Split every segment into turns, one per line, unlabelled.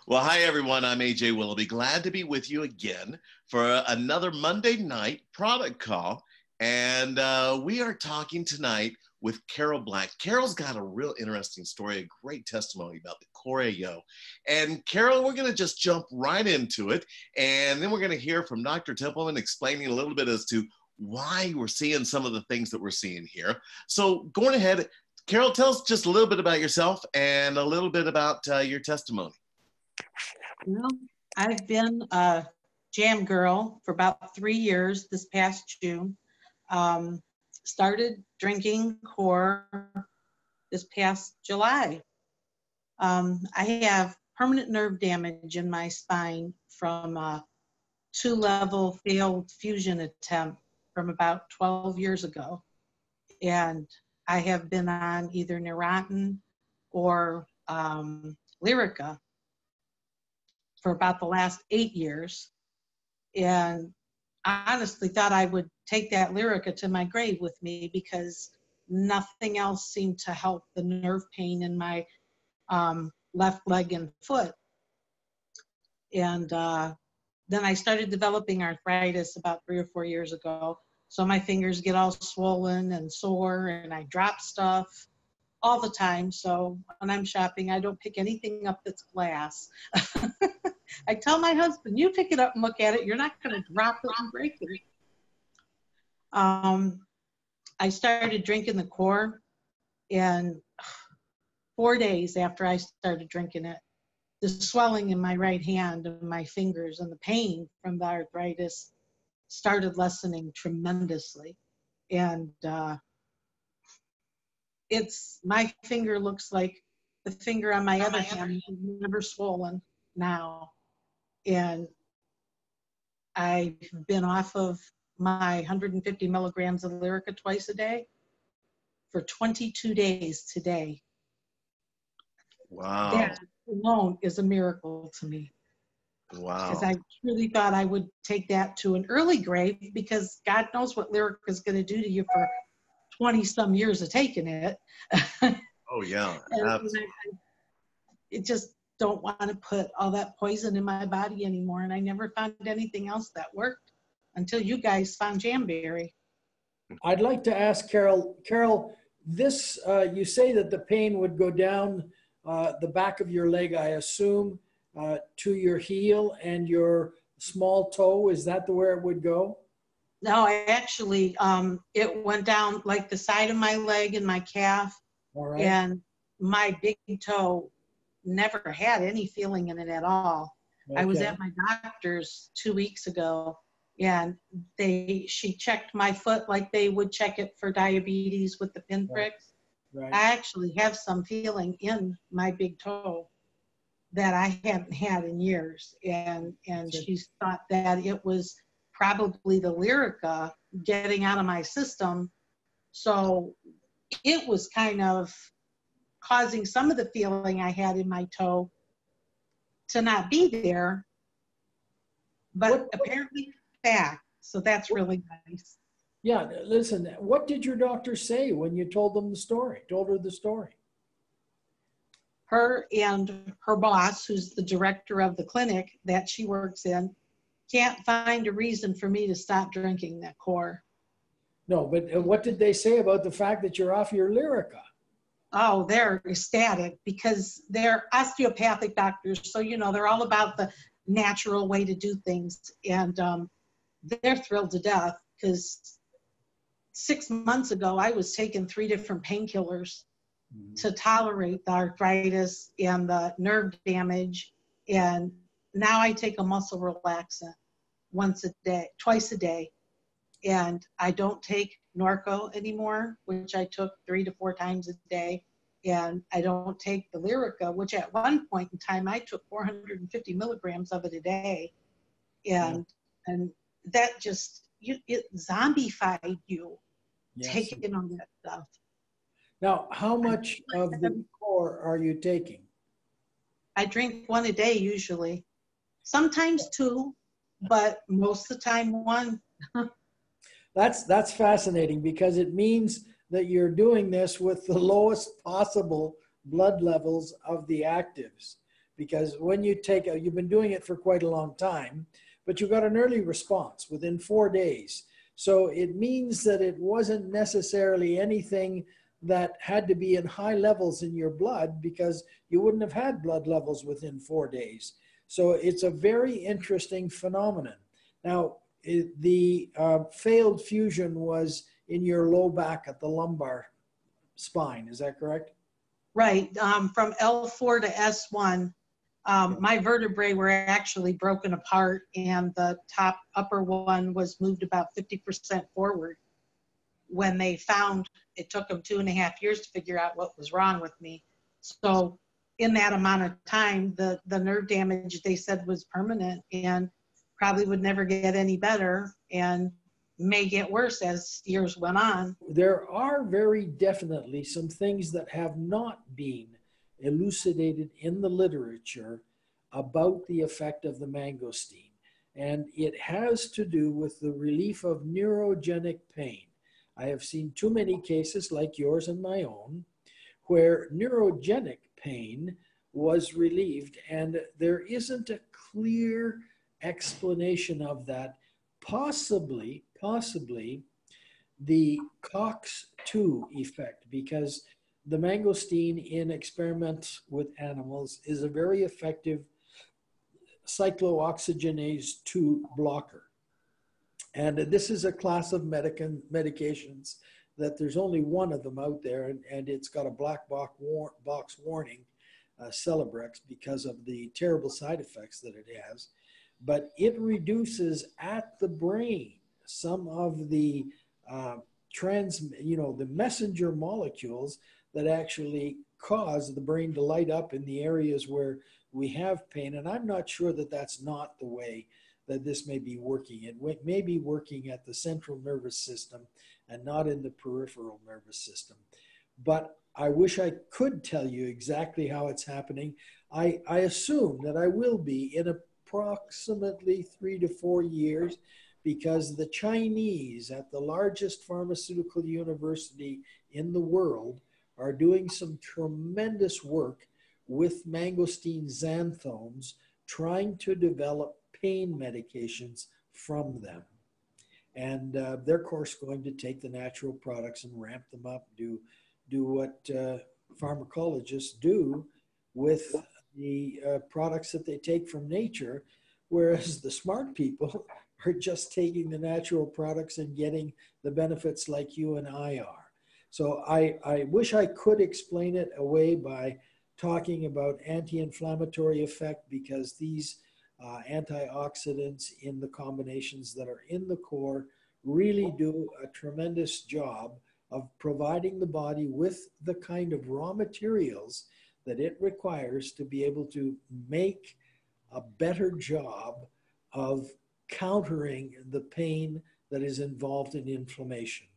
Well, hi everyone. I'm AJ Willoughby. Glad to be with you again for another Monday night product call. And we are talking tonight with Carol Black. Carol's got a real interesting story, a great testimony about the CoreAO. And Carol, we're going to just jump right into it. And then we're going to hear from Dr. Templeman explaining a little bit as to why we're seeing some of the things that we're seeing here. So going ahead, Carol, tell us just a little bit about yourself and a little bit about your testimony.
Well, I've been a jam girl for about 3 years this past June. Started drinking Core this past July. I have permanent nerve damage in my spine from a 2-level failed fusion attempt from about 12 years ago. And I have been on either Neurontin or Lyrica for about the last 8 years, and I honestly thought I would take that Lyrica to my grave with me because nothing else seemed to help the nerve pain in my left leg and foot. And then I started developing arthritis about 3 or 4 years ago. So my fingers get all swollen and sore, and I drop stuff all the time. So when I'm shopping, I don't pick anything up that's glass. I tell my husband, you pick it up and look at it. You're not going to drop it and break it. I started drinking the Core, and 4 days after I started drinking it, the swelling in my right hand and my fingers and the pain from the arthritis started lessening tremendously. And my finger looks like the finger on my other hand, never swollen now. And I've been off of my 150 milligrams of Lyrica twice a day for 22 days today.
Wow.
That alone is a miracle to me.
Wow.
Because I truly thought I would take that to an early grave, because God knows what Lyrica is going to do to you for 20 some years of taking it.
Oh yeah.
It just don't want to put all that poison in my body anymore. And I never found anything else that worked until you guys found Jamberry.
I'd like to ask Carol, this, you say that the pain would go down the back of your leg, I assume, to your heel and your small toe. Is that where it would go?
No, I actually, it went down like the side of my leg and my calf.
All right.
And my big toe never had any feeling in it at all. Okay. I was at my doctor's 2 weeks ago, and she checked my foot like they would check it for diabetes with the pinpricks. Right. I actually have some feeling in my big toe that I hadn't had in years. And she thought that it was probably the Lyrica getting out of my system. So it was kind of causing some of the feeling I had in my toe to not be there, but apparently back. So that's really nice.
Yeah, listen, what did your doctor say when you told her the story?
Her and her boss, who's the director of the clinic that she works in, can't find a reason for me to stop drinking that Core.
No, but what did they say about the fact that you're off your Lyrica?
Oh, they're ecstatic because they're osteopathic doctors. So, they're all about the natural way to do things. And they're thrilled to death because 6 months ago, I was taking 3 different painkillers to tolerate the arthritis and the nerve damage. And now I take a muscle relaxant twice a day. And I don't take Norco anymore, which I took 3 to 4 times a day. And I don't take the Lyrica, which at one point in time, I took 450 milligrams of it a day. And that just, it zombified you, taking on that stuff.
Now, how much of the Core are you taking?
I drink 1 a day usually. Sometimes 2, but most of the time 1.
That's fascinating because it means that you're doing this with the lowest possible blood levels of the actives. because when you take, you've been doing it for quite a long time, but you got an early response within 4 days. So it means that it wasn't necessarily anything that had to be in high levels in your blood, because you wouldn't have had blood levels within 4 days. So it's a very interesting phenomenon. Now, the failed fusion was in your low back at the lumbar spine. Is that correct?
Right. From L4 to S1, my vertebrae were actually broken apart, and the top upper one was moved about 50% forward. When they found, it took them 2.5 years to figure out what was wrong with me. So in that amount of time, the nerve damage they said was permanent and probably would never get any better, and may get worse as years went on.
There are very definitely some things that have not been elucidated in the literature about the effect of the mangosteen. And it has to do with the relief of neurogenic pain. I have seen too many cases like yours and my own where neurogenic pain was relieved, and there isn't a clear explanation of that. Possibly the COX-2 effect, because the mangosteen in experiments with animals is a very effective cyclooxygenase 2 blocker. And this is a class of medications that there's only one of them out there, and it's got a black box warning, Celebrex, because of the terrible side effects that it has. But it reduces at the brain some of the the messenger molecules that actually cause the brain to light up in the areas where we have pain. And I'm not sure that that's not the way that this may be working. It may be working at the central nervous system and not in the peripheral nervous system. But I wish I could tell you exactly how it's happening. I assume that I will be in approximately 3 to 4 years, because the Chinese at the largest pharmaceutical university in the world are doing some tremendous work with mangosteen xanthones, trying to develop pain medications from them. And they're, of course, going to take the natural products and ramp them up, do what pharmacologists do with the products that they take from nature, whereas the smart people are just taking the natural products and getting the benefits like you and I are. So I wish I could explain it away by talking about anti-inflammatory effect, because these antioxidants in the combinations that are in the core really do a tremendous job of providing the body with the kind of raw materials that it requires to be able to make a better job of countering the pain that is involved in inflammation.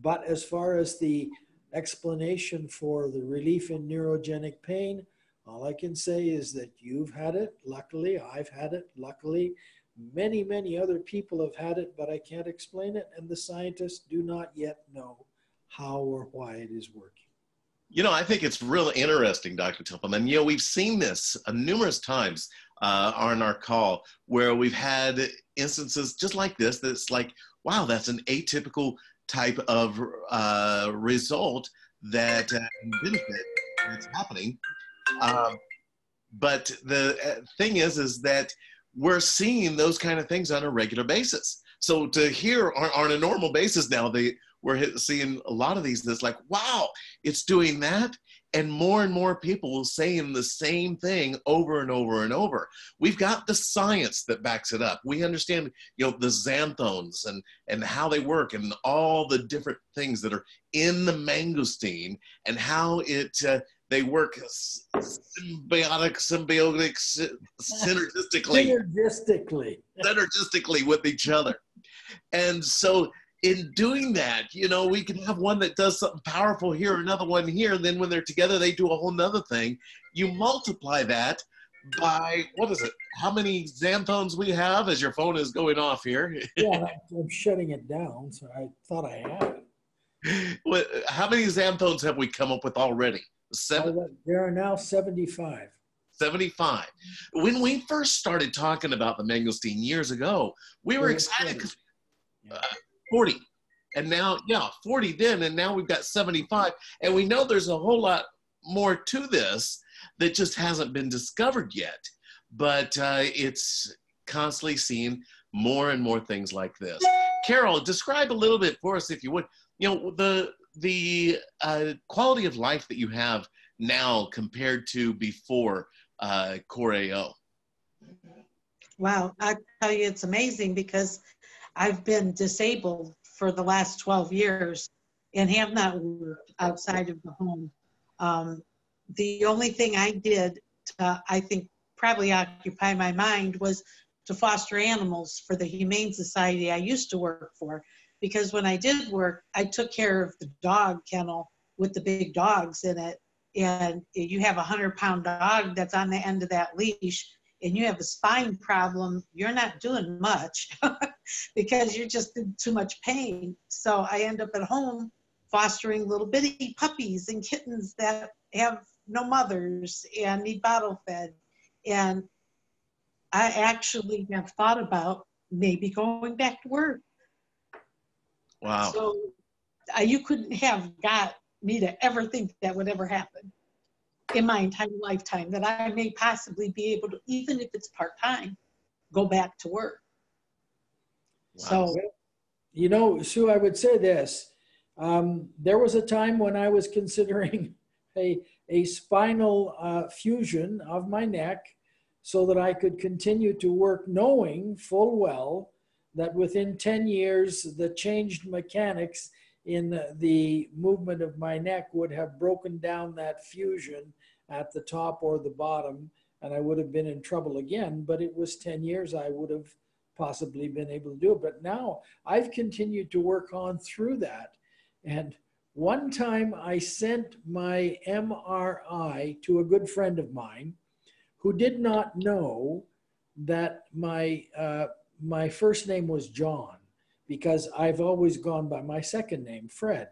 But as far as the explanation for the relief in neurogenic pain, all I can say is that you've had it, luckily. I've had it, luckily. Many, many other people have had it, but I can't explain it, and the scientists do not yet know how or why it is working.
You know, I think it's really interesting, Dr. Templeman. You know, we've seen this numerous times on our call where we've had instances just like this, that's like, wow, that's an atypical type of result that benefit that's happening. But the thing is that we're seeing those kind of things on a regular basis. So to hear on a normal basis now, we're seeing a lot of these that's like, wow, it's doing that. And more people saying the same thing over and over and over. We've got the science that backs it up. We understand, you know, the xanthones and how they work and all the different things that are in the mangosteen and how they work symbiotic, synergistically with each other. And so in doing that, you know, we can have one that does something powerful here, another one here, and then when they're together, they do a whole nother thing. You multiply that by, what is it? How many xanthones we have as your phone is going off here?
Yeah, I'm shutting it down, so I thought I had it.
How many xanthones have we come up with already? 7?
There are now 75.
75. When we first started talking about the mangosteen years ago, we were excited because 40. And now, 40 then, and now we've got 75. And we know there's a whole lot more to this that just hasn't been discovered yet. But it's constantly seeing more and more things like this. Carol, describe a little bit for us, if you would, the quality of life that you have now compared to before CoreAO.
Wow, I tell you, it's amazing because I've been disabled for the last 12 years and have not worked outside of the home. The only thing I did to, I think, probably occupy my mind was to foster animals for the Humane Society I used to work for. Because when I did work, I took care of the dog kennel with the big dogs in it. And you have a 100-pound dog that's on the end of that leash, and you have a spine problem, you're not doing much because you're just in too much pain. So I end up at home fostering little bitty puppies and kittens that have no mothers and need bottle fed. And I actually have thought about maybe going back to work.
Wow.
So you couldn't have got me to ever think that would ever happen in my entire lifetime, that I may possibly be able to, even if it's part-time, go back to work.
Wow.
So,
Sue, I would say this. There was a time when I was considering a spinal fusion of my neck so that I could continue to work, knowing full well that within 10 years, the changed mechanics in the movement of my neck would have broken down that fusion at the top or the bottom, and I would have been in trouble again. But it was 10 years I would have possibly been able to do it. But now I've continued to work on through that. And one time I sent my MRI to a good friend of mine who did not know that my first name was John, because I've always gone by my second name, Fred.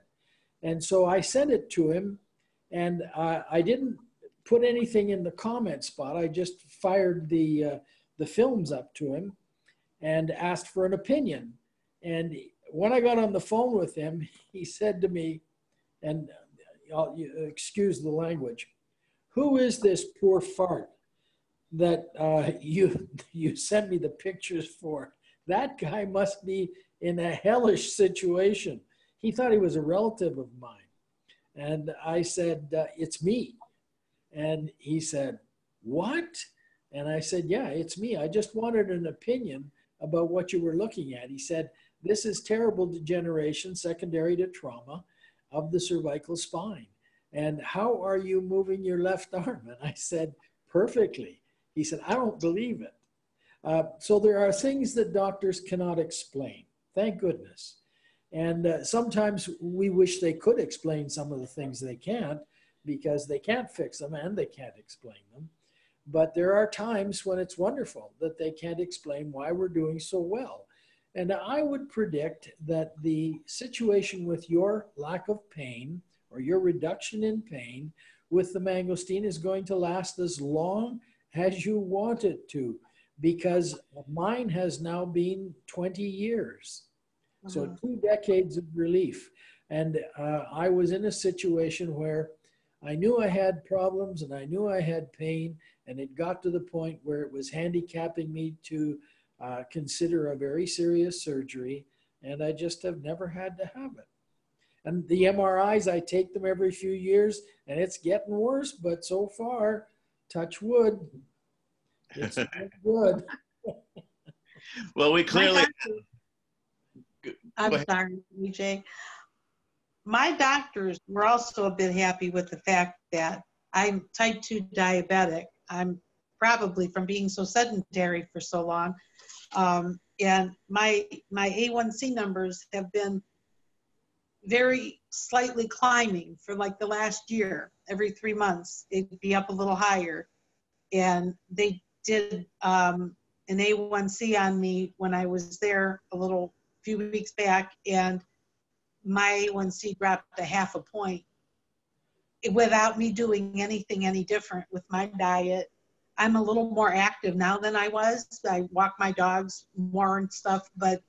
And so I sent it to him, and I didn't put anything in the comment spot. I just fired the films up to him and asked for an opinion. And when I got on the phone with him, he said to me, and excuse the language, "Who is this poor fart that you sent me the pictures for? That guy must be in a hellish situation." He thought he was a relative of mine. And I said, "It's me." And he said, "What?" And I said, "Yeah, it's me. I just wanted an opinion about what you were looking at." He said, "This is terrible degeneration secondary to trauma of the cervical spine. And how are you moving your left arm?" And I said, "Perfectly." He said, "I don't believe it." So there are things that doctors cannot explain, thank goodness. And sometimes we wish they could explain some of the things they can't, because they can't fix them and they can't explain them. But there are times when it's wonderful that they can't explain why we're doing so well. And I would predict that the situation with your lack of pain or your reduction in pain with the mangosteen is going to last as long as you want it to, because mine has now been 20 years. So 2 decades of relief. And I was in a situation where I knew I had problems and I knew I had pain, and it got to the point where it was handicapping me to consider a very serious surgery, and I just have never had to have it. And the MRIs, I take them every few years, and it's getting worse, but so far, touch wood, it's good.
Well, we clearly...
I'm sorry, EJ. My doctors were also a bit happy with the fact that I'm type 2 diabetic. I'm probably from being so sedentary for so long. And my A1C numbers have been very slightly climbing for like the last year. Every 3 months, it'd be up a little higher. And they did an A1C on me when I was there a few weeks back, and my A1C dropped 0.5 point without me doing anything any different with my diet I'm a little more active now than I was. I walk my dogs more and stuff, but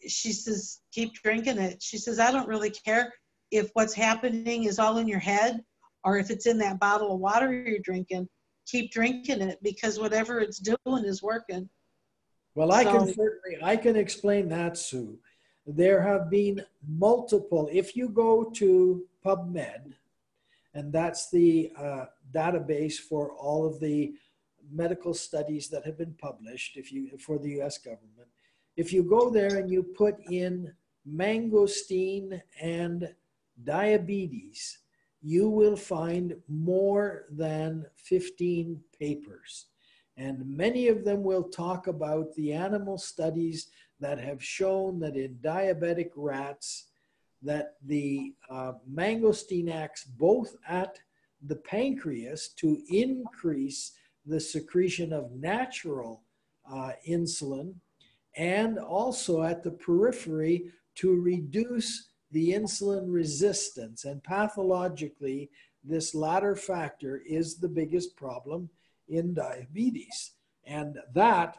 she says, keep drinking it. She says, I don't really care if what's happening is all in your head or if it's in that bottle of water you're drinking. Keep drinking it because whatever it's doing is working.
Well, I can explain that, Sue. There have been multiple, if you go to PubMed, and that's the database for all of the medical studies that have been published for the US government. If you go there and you put in mangosteen and diabetes, you will find more than 15 papers. And many of them will talk about the animal studies that have shown that in diabetic rats, that the mangosteen acts both at the pancreas to increase the secretion of natural insulin, and also at the periphery to reduce the insulin resistance. And pathologically, this latter factor is the biggest problem in diabetes. And that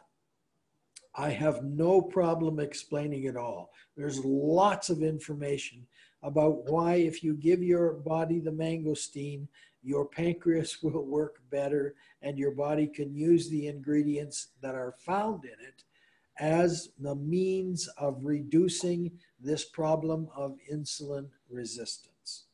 I have no problem explaining it all. There's lots of information about why if you give your body the mangosteen, your pancreas will work better and your body can use the ingredients that are found in it as the means of reducing this problem of insulin resistance.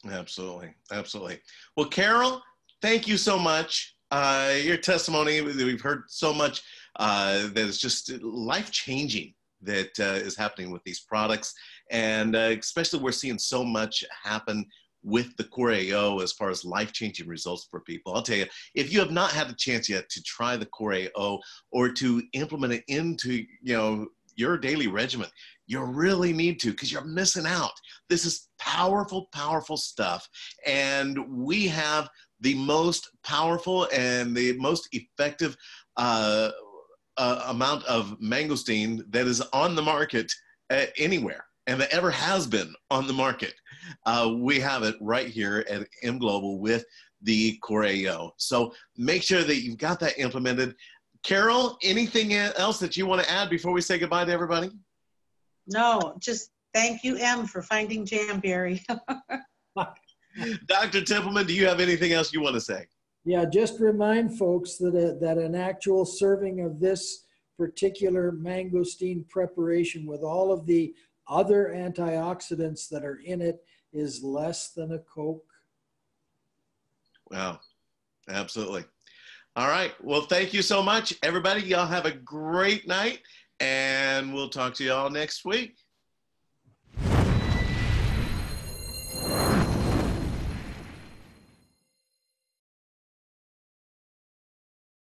Absolutely, absolutely. Well, Carol, thank you so much. Your testimony, we've heard so much that is just life-changing that is happening with these products. And especially we're seeing so much happen with the CoreAO as far as life-changing results for people. I'll tell you, if you have not had a chance yet to try the CoreAO or to implement it into your daily regimen, you really need to, because you're missing out. This is powerful, powerful stuff. And we have the most powerful and the most effective amount of mangosteen that is on the market anywhere, and that ever has been on the market. We have it right here at M Global with the CoreAO. So make sure that you've got that implemented. Carol, anything else that you want to add before we say goodbye to everybody?
No, just thank you, M, for finding Jamberry.
Dr. Templeman, do you have anything else you want to say?
Yeah, just remind folks that an actual serving of this particular mangosteen preparation with all of the other antioxidants that are in it is less than a Coke.
Wow, absolutely. All right, well, thank you so much, everybody. Y'all have a great night, and we'll talk to y'all next week.